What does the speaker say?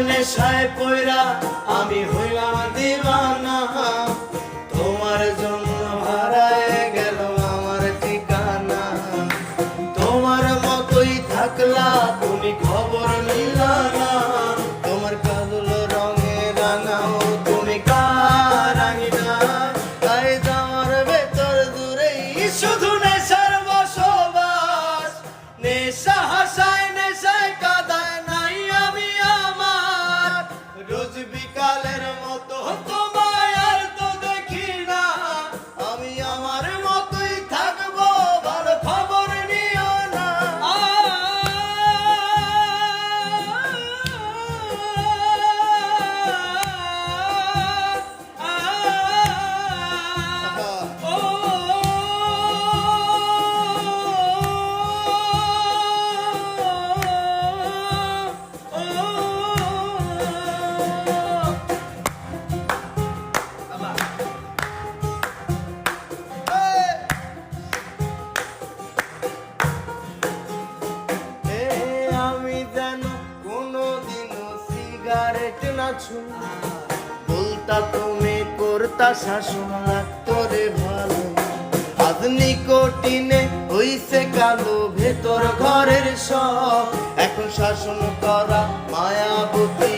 নেশায় পয়রা আমি হইলাম দিওয়ানা, তোমার জন্য হারায় গেল আমার ঠিকানা। তোমার মতোই থাকলা তুমি খবর নিলা না, তোমার কাজল রঙে রাঙাও তুমি কারাঙিনা। তাই তোমার ভেতর দূরেই শুধু নেশার বসবাস, নেশা হাসায় নেশায় কাদায় নাই আমি আমার। রোজ বিকালের মতো তোমায় আর তো দেখি না, আমি আমার মতোই থাকবো, ভালো খবর নিও না। আমি যেন কোনোদিনও সিগারেট না ছুঁ, বলতা তুমি করতা শাসন লাগতো রে ভালো। আজ নিকোটিনে হইছে কালো ভেতর ঘরের সব, এখন শাসন করা মায়াবতী